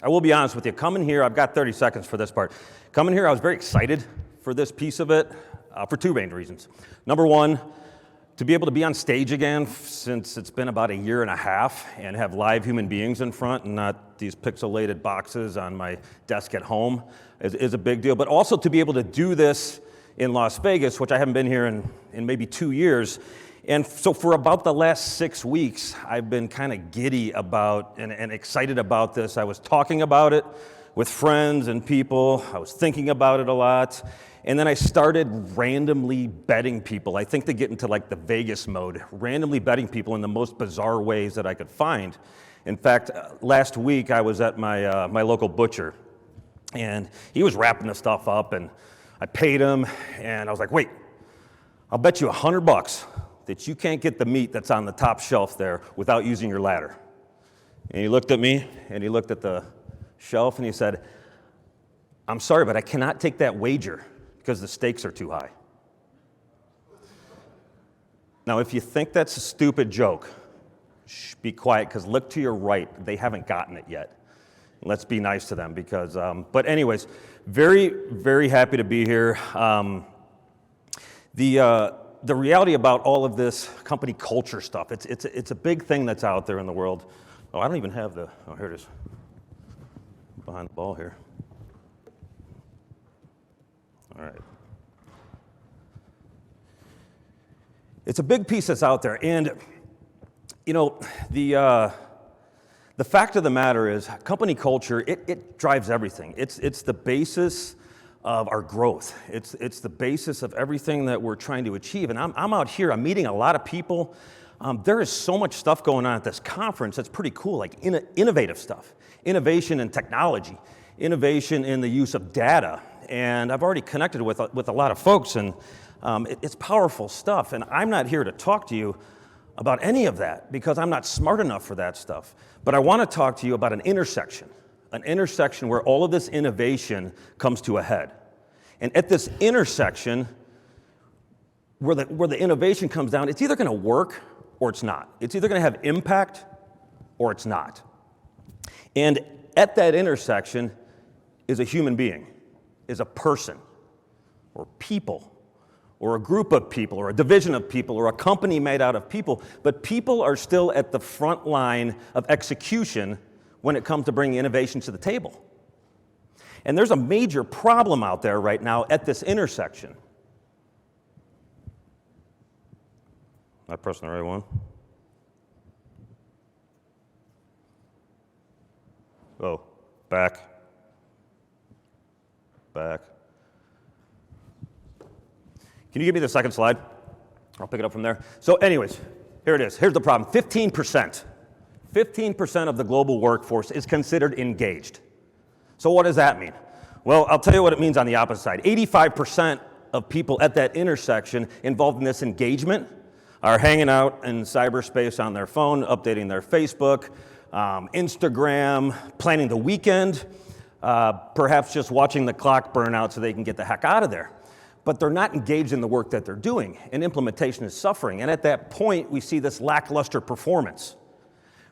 I will be honest with you, coming here, I've got 30 seconds for this part. Coming here, I was very excited for this piece of it for two main reasons. Number one, to be able to be on stage again since it's been about a year and a half and have live human beings in front and not these pixelated boxes on my desk at home is a big deal. But also to be able to do this in Las Vegas, which I haven't been here in maybe 2 years. And so for about the last 6 weeks, I've been kind of giddy about and excited about this. I was talking about it with friends and people. I was thinking about it a lot. And then I started randomly betting people. I think to get into like the Vegas mode, randomly betting people in the most bizarre ways that I could find. In fact, last week I was at my local butcher, and he was wrapping the stuff up, and I paid him, and I was like, wait, I'll bet you $100 that you can't get the meat that's on the top shelf there without using your ladder. And he looked at me, and he looked at the shelf, and he said, I'm sorry, but I cannot take that wager because the stakes are too high. Now, if you think that's a stupid joke, shh, be quiet, because look to your right. They haven't gotten it yet. Let's be nice to them because, but anyways, very, very happy to be here. The reality about all of this company culture stuff, it's a big thing that's out there in the world. Oh, I don't even have here it is. Behind the ball here. All right. It's a big piece that's out there, and you know, the fact of the matter is company culture, it drives everything. It's the basis of our growth. It's the basis of everything that we're trying to achieve. And I'm out here, I'm meeting a lot of people. There is so much stuff going on at this conference that's pretty cool, like innovative stuff. Innovation in technology, innovation in the use of data. And I've already connected with a lot of folks, and it's powerful stuff. And I'm not here to talk to you about any of that because I'm not smart enough for that stuff. But I want to talk to you about an intersection where all of this innovation comes to a head. And at this intersection, where the innovation comes down, it's either going to work or it's not. It's either going to have impact or it's not. And at that intersection is a human being, is a person, or people, or a group of people, or a division of people, or a company made out of people. But people are still at the front line of execution when it comes to bringing innovation to the table. And there's a major problem out there right now at this intersection. Am I pressing the right one? Oh, back. Can you give me the second slide? I'll pick it up from there. So anyways, here it is. Here's the problem. 15% of the global workforce is considered engaged. So what does that mean? Well, I'll tell you what it means on the opposite side. 85% of people at that intersection involved in this engagement are hanging out in cyberspace on their phone, updating their Facebook, Instagram, planning the weekend, perhaps just watching the clock burn out so they can get the heck out of there. But they're not engaged in the work that they're doing, and implementation is suffering. And at that point, we see this lackluster performance.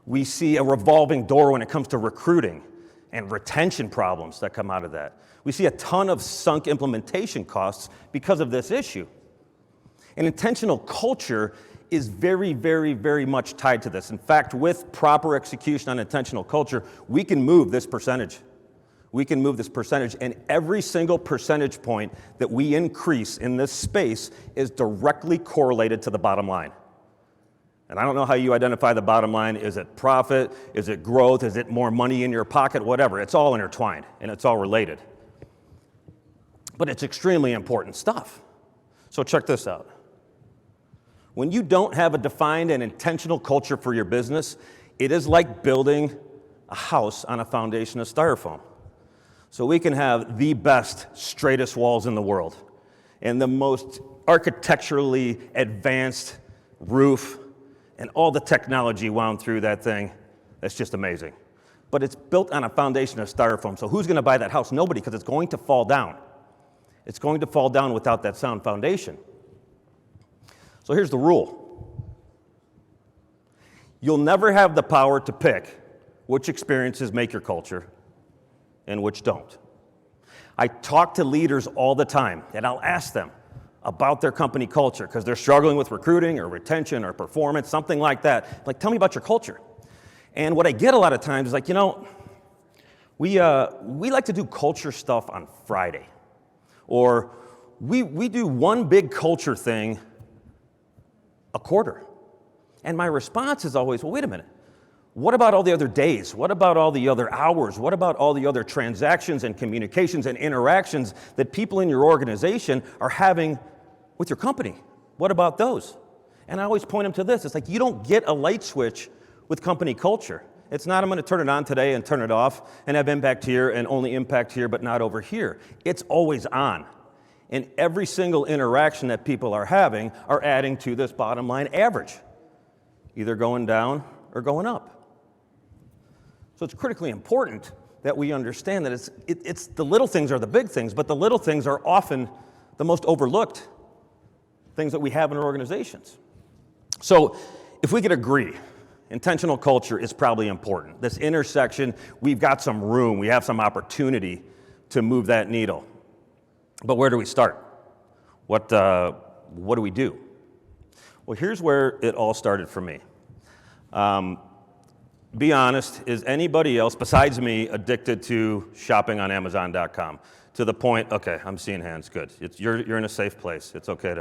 We see a revolving door when it comes to recruiting and retention problems that come out of that. We see a ton of sunk implementation costs because of this issue. And intentional culture is very, very, very much tied to this. In fact, with proper execution on intentional culture, we can move this percentage. We can move this percentage, and every single percentage point that we increase in this space is directly correlated to the bottom line. And I don't know how you identify the bottom line. Is it profit? Is it growth? Is it more money in your pocket? Whatever. It's all intertwined, and it's all related. But it's extremely important stuff. So check this out. When you don't have a defined and intentional culture for your business, it is like building a house on a foundation of styrofoam. So we can have the best, straightest walls in the world and the most architecturally advanced roof and all the technology wound through that thing. That's just amazing. But it's built on a foundation of styrofoam. So who's going to buy that house? Nobody, because it's going to fall down. It's going to fall down without that sound foundation. So here's the rule. You'll never have the power to pick which experiences make your culture and which don't. I talk to leaders all the time, and I'll ask them about their company culture because they're struggling with recruiting or retention or performance, something like that. Like, tell me about your culture. And what I get a lot of times is like, we like to do culture stuff on Friday. Or we do one big culture thing a quarter. And my response is always, well, wait a minute. What about all the other days? What about all the other hours? What about all the other transactions and communications and interactions that people in your organization are having with your company? What about those? And I always point them to this. It's like you don't get a light switch with company culture. It's not I'm going to turn it on today and turn it off and have impact here and only impact here but not over here. It's always on. And every single interaction that people are having are adding to this bottom line average, either going down or going up. So it's critically important that we understand that it's the little things are the big things, but the little things are often the most overlooked things that we have in our organizations. So if we could agree, intentional culture is probably important. This intersection, we've got some room, we have some opportunity to move that needle. But where do we start? What do we do? Well, here's where it all started for me. Be honest, is anybody else besides me addicted to shopping on Amazon.com? To the point, okay, I'm seeing hands, good. You're in a safe place. It's okay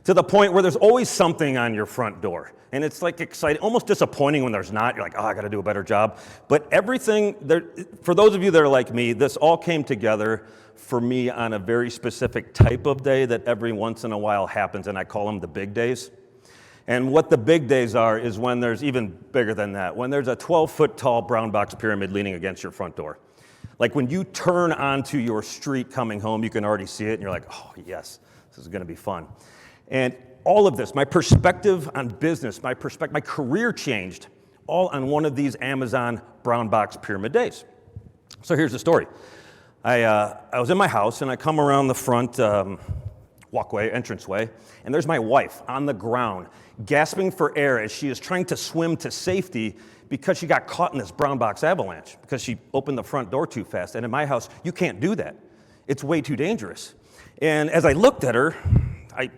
to the point where there's always something on your front door. And it's like exciting, almost disappointing when there's not. You're like, oh, I got to do a better job. But everything, for those of you that are like me, this all came together for me on a very specific type of day that every once in a while happens, and I call them the big days. And what the big days are is when there's even bigger than that, when there's a 12-foot tall brown box pyramid leaning against your front door. Like when you turn onto your street coming home, you can already see it, and you're like, oh, yes, this is going to be fun. And all of this, my perspective on business, my career changed all on one of these Amazon brown box pyramid days. So here's the story. I was in my house, and I come around the front entranceway, and there's my wife on the ground, gasping for air as she is trying to swim to safety because she got caught in this brown box avalanche because she opened the front door too fast. And in my house, you can't do that. It's way too dangerous. And as I looked at her, I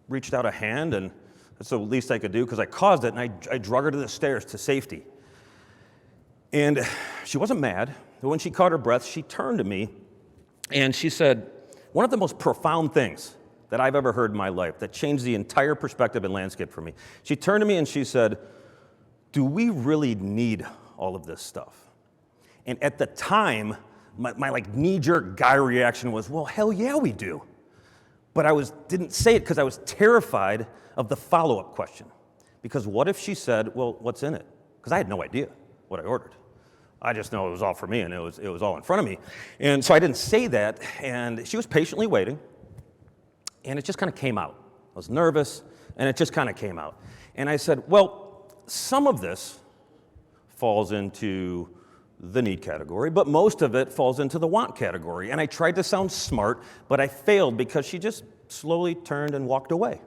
reached out a hand, and that's the least I could do because I caused it, and I drug her to the stairs to safety. And she wasn't mad, but when she caught her breath, she turned to me, and she said, one of the most profound things that I've ever heard in my life that changed the entire perspective and landscape for me. She turned to me and she said, do we really need all of this stuff? And at the time, my like knee-jerk guy reaction was, well, hell yeah, we do. But I didn't say it because I was terrified of the follow-up question. Because what if she said, well, what's in it? Because I had no idea what I ordered. I just know it was all for me, and it was all in front of me. And so I didn't say that, and she was patiently waiting, and it just kind of came out. I was nervous, and it just kind of came out. And I said, well, some of this falls into the need category, but most of it falls into the want category. And I tried to sound smart, but I failed because she just slowly turned and walked away.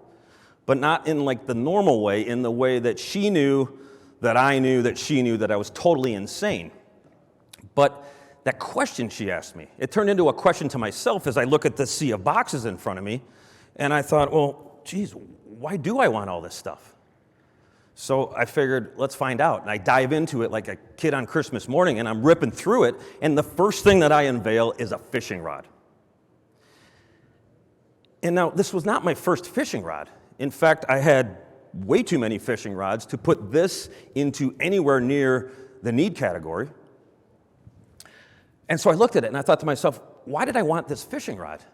But not in like the normal way, in the way that she knew, that I knew, that she knew that I was totally insane. But that question she asked me, it turned into a question to myself as I look at the sea of boxes in front of me, and I thought, well, geez, why do I want all this stuff? So I figured, let's find out. And I dive into it like a kid on Christmas morning, and I'm ripping through it, and the first thing that I unveil is a fishing rod. And now, this was not my first fishing rod. In fact, I had way too many fishing rods to put this into anywhere near the need category. And so I looked at it, and I thought to myself, why did I want this fishing rod?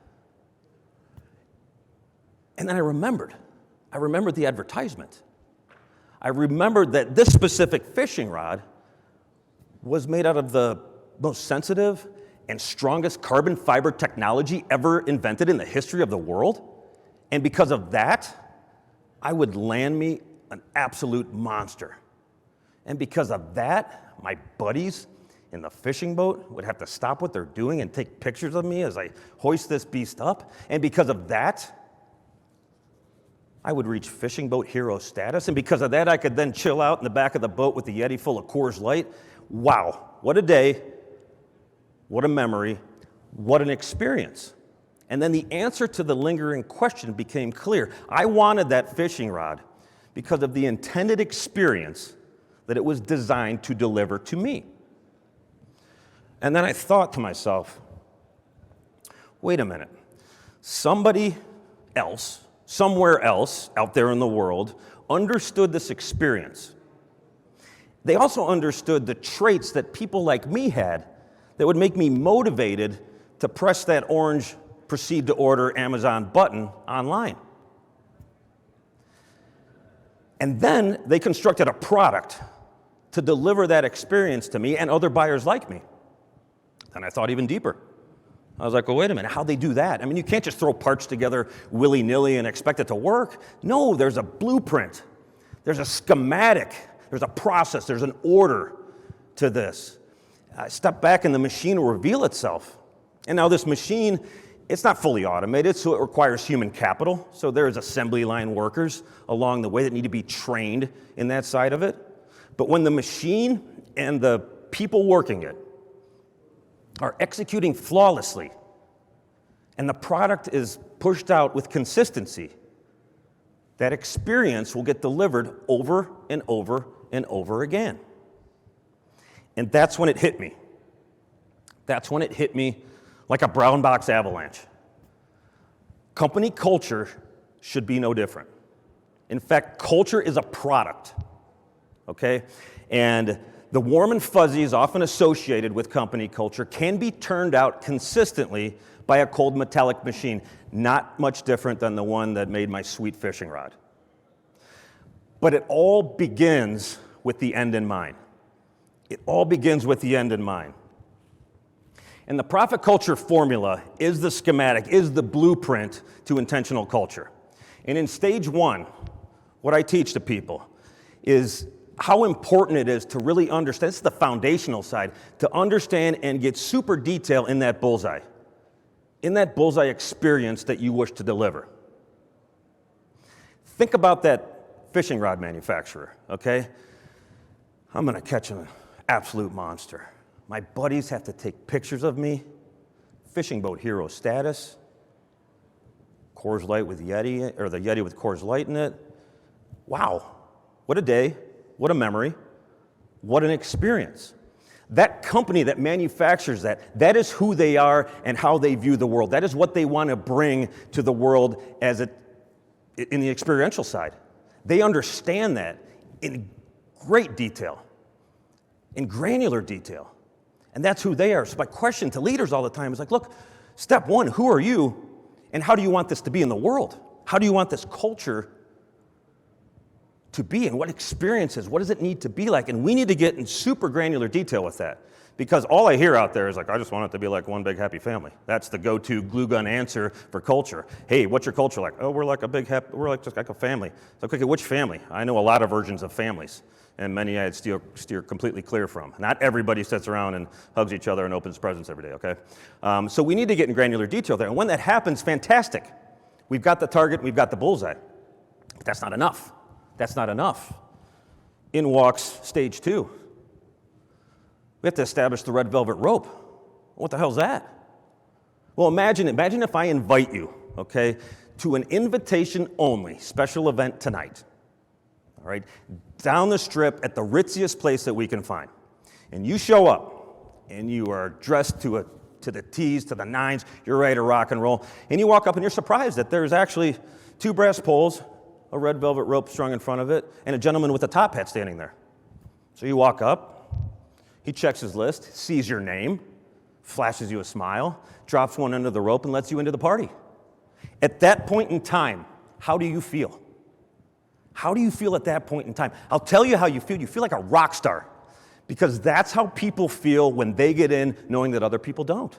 And then I remembered the advertisement. I remembered that this specific fishing rod was made out of the most sensitive and strongest carbon fiber technology ever invented in the history of the world. And because of that, I would land me an absolute monster. And because of that, my buddies in the fishing boat would have to stop what they're doing and take pictures of me as I hoist this beast up. And because of that, I would reach fishing boat hero status, and because of that, I could then chill out in the back of the boat with the Yeti full of Coors Light. Wow, what a day what a memory, what an experience. And then the answer to the lingering question became clear. I wanted that fishing rod because of the intended experience that it was designed to deliver to me. And then I thought to myself, wait a minute. Somebody else, somewhere else out there in the world, understood this experience. They also understood the traits that people like me had that would make me motivated to press that orange proceed to order Amazon button online. And then they constructed a product to deliver that experience to me and other buyers like me. And I thought even deeper. I was like, well, wait a minute, how'd they do that? I mean, you can't just throw parts together willy-nilly and expect it to work. No, there's a blueprint. There's a schematic. There's a process. There's an order to this. I step back and the machine will reveal itself. And now this machine, it's not fully automated, so it requires human capital. So there's assembly line workers along the way that need to be trained in that side of it. But when the machine and the people working it are executing flawlessly, and the product is pushed out with consistency, that experience will get delivered over and over and over again. And that's when it hit me. That's when it hit me like a brown box avalanche. Company culture should be no different. In fact, culture is a product, okay? And the warm and fuzzies often associated with company culture can be turned out consistently by a cold metallic machine, not much different than the one that made my sweet fishing rod. But it all begins with the end in mind. It all begins with the end in mind. And the profit culture formula is the schematic, is the blueprint to intentional culture. And in stage one, what I teach to people is how important it is to really understand, this is the foundational side, to understand and get super detail in that bullseye experience that you wish to deliver. Think about that fishing rod manufacturer, okay? I'm gonna catch an absolute monster. My buddies have to take pictures of me, fishing boat hero status, Coors Light with Yeti, or the Yeti with Coors Light in it. Wow, what a day, what a memory, what an experience. That company that manufactures that is who they are and how they view the world. That is what they want to bring to the world as in the experiential side. They understand that in great detail, in granular detail. And that's who they are. So my question to leaders all the time is like, look, step one, who are you and how do you want this to be in the world? How do you want this culture to be and what experiences, what does it need to be like? And we need to get in super granular detail with that because all I hear out there is like, I just want it to be like one big happy family. That's the go-to glue gun answer for culture. Hey, what's your culture like? Oh, we're like a big happy, we're like just like a family. So okay, which family? I know a lot of versions of families and many I'd steer completely clear from. Not everybody sits around and hugs each other and opens presents every day, okay? So we need to get in granular detail there. And when that happens, fantastic. We've got the target, we've got the bullseye. But that's not enough. That's not enough. In walks stage two. We have to establish the red velvet rope. What the hell's that? Well, imagine if I invite you, okay, to an invitation-only special event tonight, all right, down the strip at the ritziest place that we can find. And you show up, and you are dressed to the T's, to the nines, you're ready to rock and roll, and you walk up and you're surprised that there's actually 2 brass poles, a red velvet rope strung in front of it, and a gentleman with a top hat standing there. So you walk up, he checks his list, sees your name, flashes you a smile, drops one end of the rope, and lets you into the party. At that point in time, how do you feel? How do you feel at that point in time? I'll tell you how you feel. You feel like a rock star, because that's how people feel when they get in knowing that other people don't.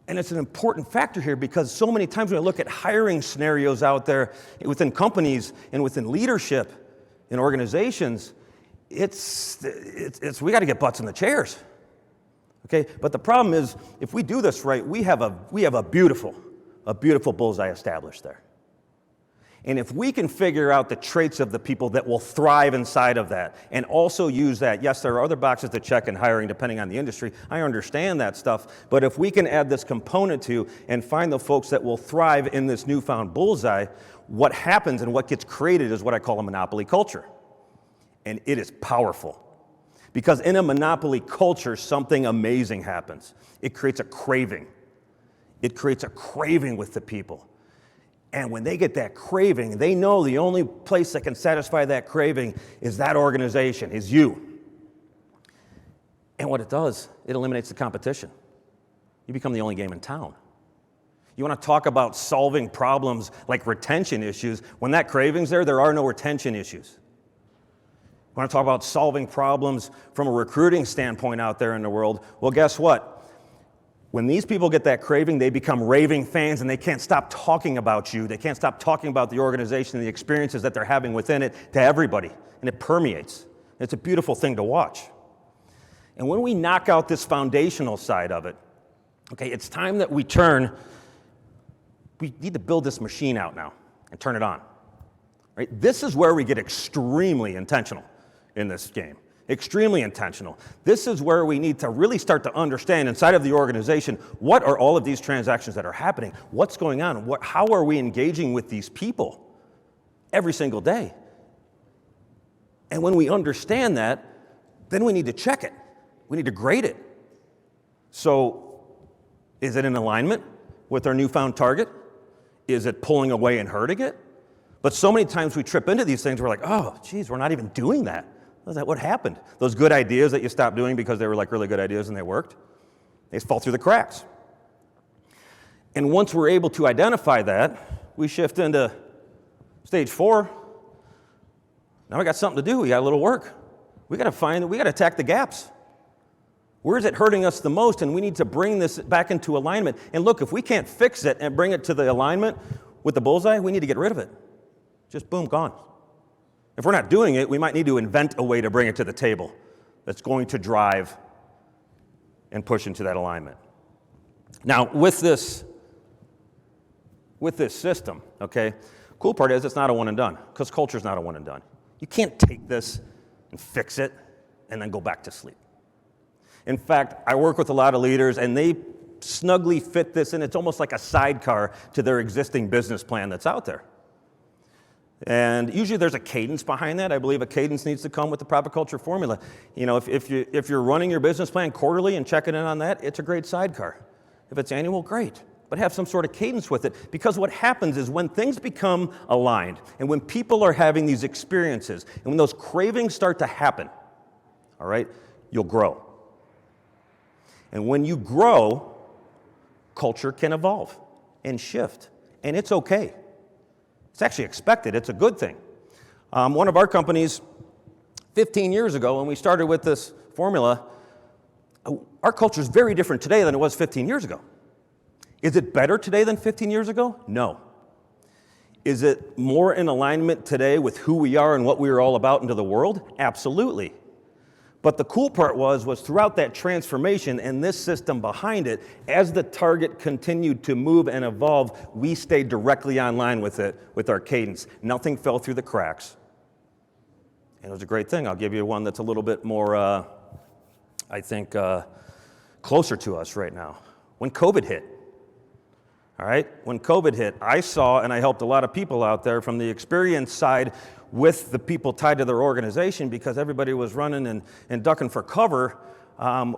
And it's an important factor here because so many times when I look at hiring scenarios out there within companies and within leadership in organizations, it's we got to get butts in the chairs. Okay, but the problem is if we do this right, we have a beautiful bullseye established there. And if we can figure out the traits of the people that will thrive inside of that and also use that, yes, there are other boxes to check in hiring depending on the industry. I understand that stuff. But if we can add this component to and find the folks that will thrive in this newfound bullseye, what happens and what gets created is what I call a monopoly culture. And it is powerful. Because in a monopoly culture, something amazing happens. It creates a craving. It creates a craving with the people. And when they get that craving, they know the only place that can satisfy that craving is that organization, is you. And what it does, it eliminates the competition. You become the only game in town. You want to talk about solving problems like retention issues. When that craving's there are no retention issues. You want to talk about solving problems from a recruiting standpoint out there in the world. Well, guess what? When these people get that craving, they become raving fans and they can't stop talking about you. They can't stop talking about the organization and the experiences that they're having within it to everybody. And it permeates. It's a beautiful thing to watch. And when we knock out this foundational side of it, okay, it's time that we need to build this machine out now and turn it on. Right? This is where we get extremely intentional in this game. Extremely intentional. This is where we need to really start to understand inside of the organization, what are all of these transactions that are happening? What's going on? How are we engaging with these people every single day? And when we understand that, then we need to check it. We need to grade it. So, is it in alignment with our newfound target? Is it pulling away and hurting it? But so many times we trip into these things, we're like, oh, geez, we're not even doing that. Is that what happened? Those good ideas that you stopped doing because they were like really good ideas and they worked, they fall through the cracks. And once we're able to identify that, we shift into stage 4. Now we got something to do. We got a little work. We got to attack the gaps. Where is it hurting us the most? And we need to bring this back into alignment. And look, if we can't fix it and bring it to the alignment with the bullseye, we need to get rid of it. Just boom, gone. If we're not doing it, we might need to invent a way to bring it to the table that's going to drive and push into that alignment. Now, with this system, okay, cool part is it's not a one and done, because culture is not a one and done. You can't take this and fix it and then go back to sleep. In fact, I work with a lot of leaders, and they snugly fit this in. It's almost like a sidecar to their existing business plan that's out there. And usually there's a cadence behind that. I believe a cadence needs to come with the proper culture formula. You know, if you're running your business plan quarterly and checking in on that, it's a great sidecar. If it's annual, great. But have some sort of cadence with it, because what happens is when things become aligned and when people are having these experiences and when those cravings start to happen, all right, you'll grow. And when you grow, culture can evolve and shift, and it's okay. It's actually expected. It's a good thing. One of our companies, 15 years ago, when we started with this formula, our culture is very different today than it was 15 years ago. Is it better today than 15 years ago? No. Is it more in alignment today with who we are and what we are all about into the world? Absolutely. But the cool part was throughout that transformation and this system behind it, as the target continued to move and evolve, we stayed directly online with it, with our cadence. Nothing fell through the cracks. And it was a great thing. I'll give you one that's a little bit more, I think, closer to us right now. When COVID hit, all right? When COVID hit, I saw, and I helped a lot of people out there from the experience side with the people tied to their organization, because everybody was running and ducking for cover.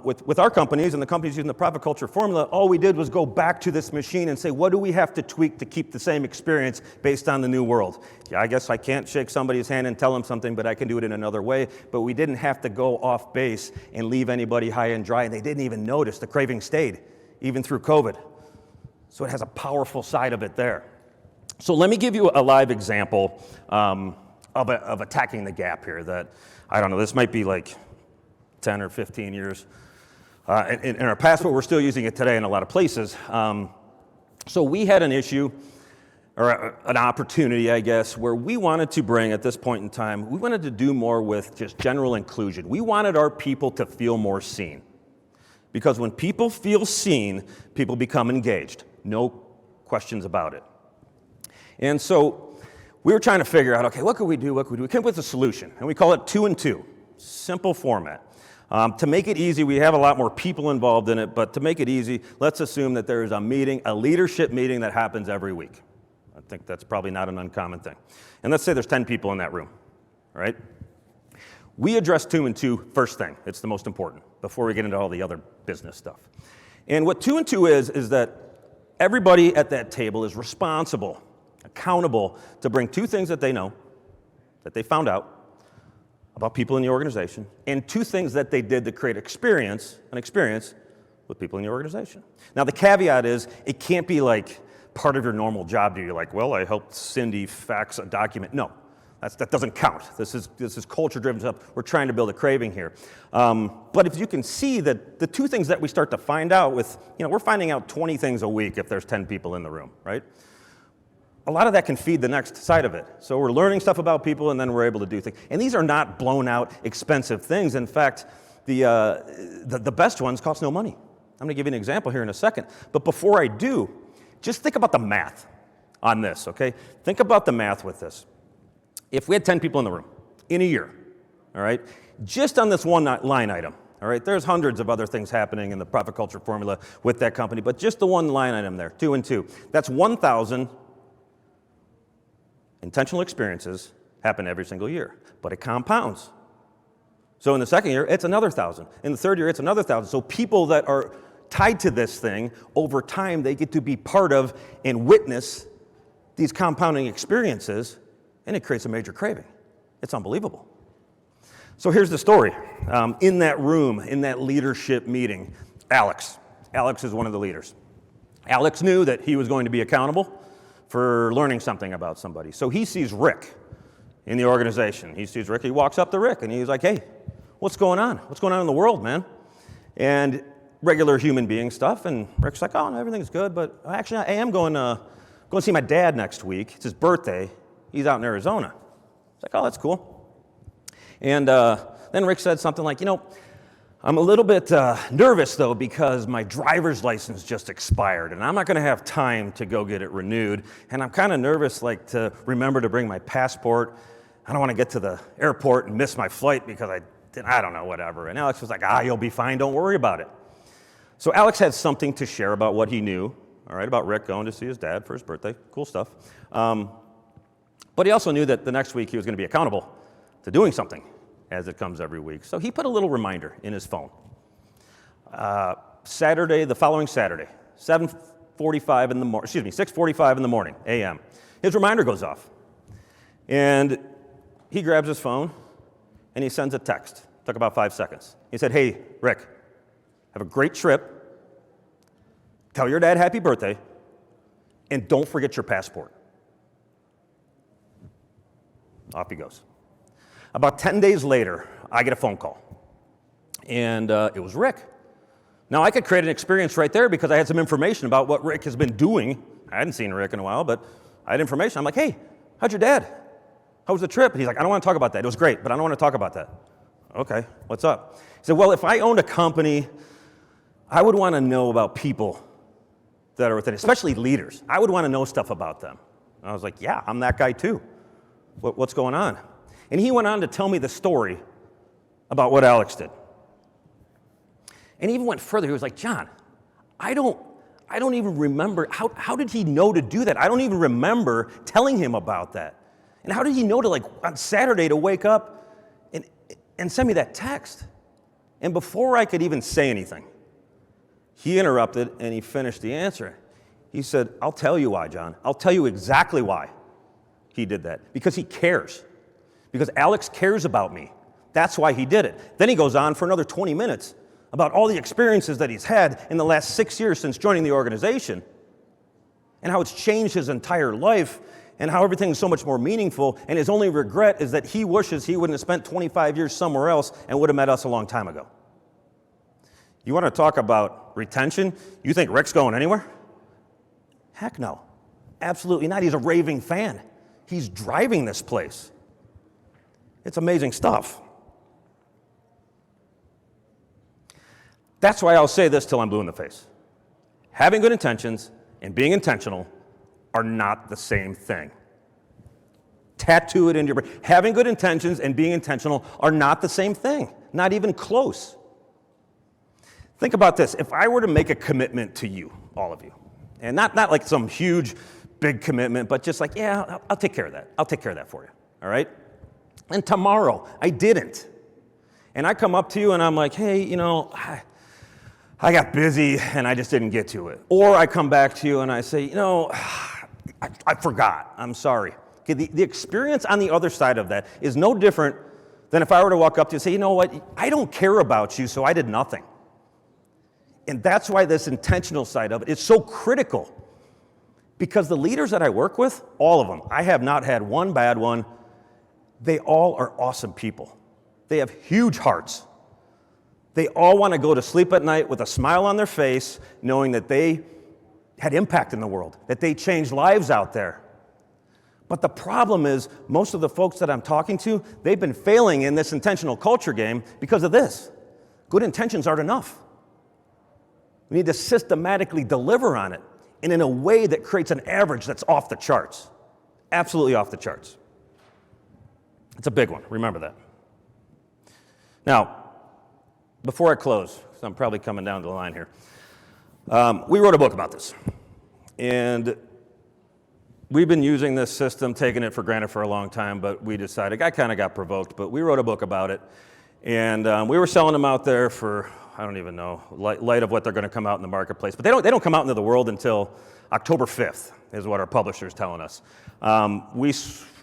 With our companies and the companies using the profit culture formula, all we did was go back to this machine and say, what do we have to tweak to keep the same experience based on the new world? Yeah, I guess I can't shake somebody's hand and tell them something, but I can do it in another way. But we didn't have to go off base and leave anybody high and dry, and they didn't even notice. The craving stayed, even through COVID. So it has a powerful side of it there. So let me give you a live example of attacking the gap here that, I don't know, this might be like 10 or 15 years in our past, but we're still using it today in a lot of places. So we had an issue, or an opportunity, I guess, where we wanted to bring, at this point in time, we wanted to do more with just general inclusion. We wanted our people to feel more seen. Because when people feel seen, people become engaged. No questions about it. And so we were trying to figure out, okay, what could we do? We came up with a solution, and we call it 2 and 2. Simple format. To make it easy, we have a lot more people involved in it, but to make it easy, let's assume that there is a meeting, a leadership meeting that happens every week. I think that's probably not an uncommon thing. And let's say there's 10 people in that room, all right? We address 2 and 2 first thing. It's the most important before we get into all the other business stuff. And what 2 and 2 is that everybody at that table is responsible, accountable to bring 2 things that they know, that they found out about people in the organization, and 2 things that they did to create an experience with people in the organization. Now the caveat is, it can't be like part of your normal job. You're like, well, I helped Cindy fax a document. No, that doesn't count. This is culture-driven stuff. We're trying to build a craving here. But if you can see that the 2 things that we start to find out with, we're finding out 20 things a week if there's 10 people in the room, right? A lot of that can feed the next side of it. So we're learning stuff about people, and then we're able to do things. And these are not blown-out, expensive things. In fact, the best ones cost no money. I'm going to give you an example here in a second. But before I do, just think about the math on this, okay? Think about the math with this. If we had 10 people in the room in a year, all right, just on this one line item, all right, there's hundreds of other things happening in the profit culture formula with that company, but just the one line item there, 2 and 2, that's 1,000 intentional experiences happen every single year, but it compounds. So in the second year, it's another 1,000. In the third year, it's another 1,000. So people that are tied to this thing, over time, they get to be part of and witness these compounding experiences, and it creates a major craving. It's unbelievable. So here's the story. In that room, in that leadership meeting, Alex is one of the leaders. Alex knew that he was going to be accountable for learning something about somebody. So he sees Rick in the organization. He sees Rick, he walks up to Rick, and he's like, hey, what's going on? What's going on in the world, man? And regular human being stuff, and Rick's like, oh, no, everything's good, but actually I am going to see my dad next week. It's his birthday. He's out in Arizona. It's like, oh, that's cool. And then Rick said something like, I'm a little bit nervous, though, because my driver's license just expired, and I'm not going to have time to go get it renewed, and I'm kind of nervous, to remember to bring my passport. I don't want to get to the airport and miss my flight because I don't know, whatever. And Alex was like, you'll be fine, don't worry about it. So Alex had something to share about what he knew, all right, about Rick going to see his dad for his birthday. Cool stuff. But he also knew that the next week he was going to be accountable to doing something as it comes every week. So he put a little reminder in his phone. The following Saturday, 6:45 in the morning, a.m. His reminder goes off. And he grabs his phone and he sends a text. Took about 5 seconds. He said, hey, Rick, have a great trip. Tell your dad happy birthday. And don't forget your passport. Off he goes. About 10 days later, I get a phone call. And it was Rick. Now, I could create an experience right there because I had some information about what Rick has been doing. I hadn't seen Rick in a while, but I had information. I'm like, hey, how'd your dad? How was the trip? And he's like, I don't want to talk about that. It was great, but I don't want to talk about that. Okay, what's up? He said, well, if I owned a company, I would want to know about people that are within it, especially leaders. I would want to know stuff about them. And I was like, yeah, I'm that guy too. What's going on? And he went on to tell me the story about what Alex did. And he even went further. He was like, John, I don't even remember, how did he know to do that? I don't even remember telling him about that. And how did he know to, on Saturday to wake up and send me that text? And before I could even say anything, he interrupted and he finished the answer. He said, I'll tell you why, John. I'll tell you exactly why he did that. Because he cares. Because Alex cares about me. That's why he did it. Then he goes on for another 20 minutes about all the experiences that he's had in the last 6 years since joining the organization and how it's changed his entire life and how everything's so much more meaningful, and his only regret is that he wishes he wouldn't have spent 25 years somewhere else and would have met us a long time ago. You want to talk about retention? You think Rick's going anywhere? Heck no. Absolutely not. He's a raving fan. He's driving this place. It's amazing stuff. That's why I'll say this till I'm blue in the face. Having good intentions and being intentional are not the same thing. Tattoo it into your brain. Having good intentions and being intentional are not the same thing, not even close. Think about this. If I were to make a commitment to you, all of you, and not like some huge, big commitment, but just like, yeah, I'll take care of that. I'll take care of that for you, all right? And tomorrow, I didn't. And I come up to you and I'm like, hey, I got busy and I just didn't get to it. Or I come back to you and I say, I forgot. I'm sorry. Okay, the experience on the other side of that is no different than if I were to walk up to you and say, you know what, I don't care about you, so I did nothing. And that's why this intentional side of it is so critical. Because the leaders that I work with, all of them, I have not had one bad one. They all are awesome people. They have huge hearts. They all want to go to sleep at night with a smile on their face, knowing that they had impact in the world, that they changed lives out there. But the problem is, most of the folks that I'm talking to, they've been failing in this intentional culture game because of this. Good intentions aren't enough. We need to systematically deliver on it, and in a way that creates an average that's off the charts. Absolutely off the charts. It's a big one, remember that. Now, before I close, because I'm probably coming down to the line here, we wrote a book about this. And we've been using this system, taking it for granted for a long time, but we decided, I kind of got provoked, but we wrote a book about it. And we were selling them out there for, I don't even know, light of what they're going to come out in the marketplace. But they don't come out into the world until October 5th, is what our publisher's telling us. We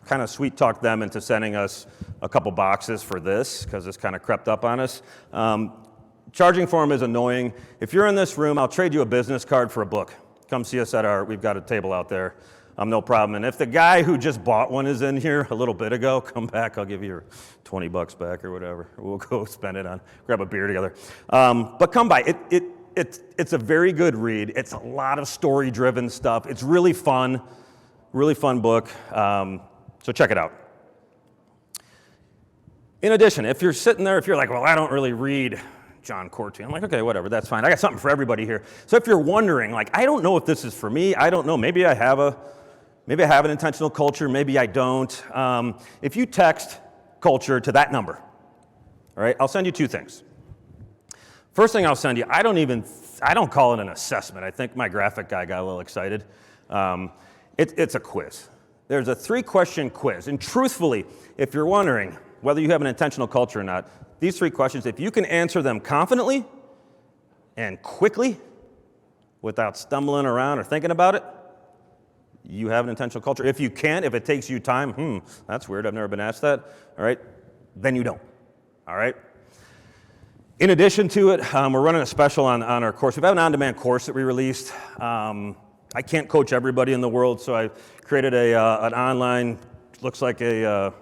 kind of sweet-talked them into sending us a couple boxes for this, because this kind of crept up on us. Charging for them is annoying. If you're in this room, I'll trade you a business card for a book. Come see us we've got a table out there. No problem. And if the guy who just bought one is in here a little bit ago, come back. I'll give you your $20 back or whatever. We'll go spend it on, grab a beer together. But come by. It's a very good read. It's a lot of story-driven stuff. It's really fun book. So check it out. In addition, if you're sitting there, if you're like, well, I don't really read John Corteen, I'm like, okay, whatever, that's fine. I got something for everybody here. So if you're wondering, like, I don't know if this is for me, I don't know, maybe I have an intentional culture, maybe I don't. If you text culture to that number, all right, I'll send you two things. First thing I'll send you, I don't call it an assessment. I think my graphic guy got a little excited. It's a quiz. There's a 3-question quiz. And truthfully, if you're wondering whether you have an intentional culture or not, these 3 questions, if you can answer them confidently and quickly without stumbling around or thinking about it, you have an intentional culture. If you can't, if it takes you time, that's weird, I've never been asked that, all right, then you don't, all right? In addition to it, we're running a special on our course. We have an on-demand course that we released. I can't coach everybody in the world, so I created an online, looks like a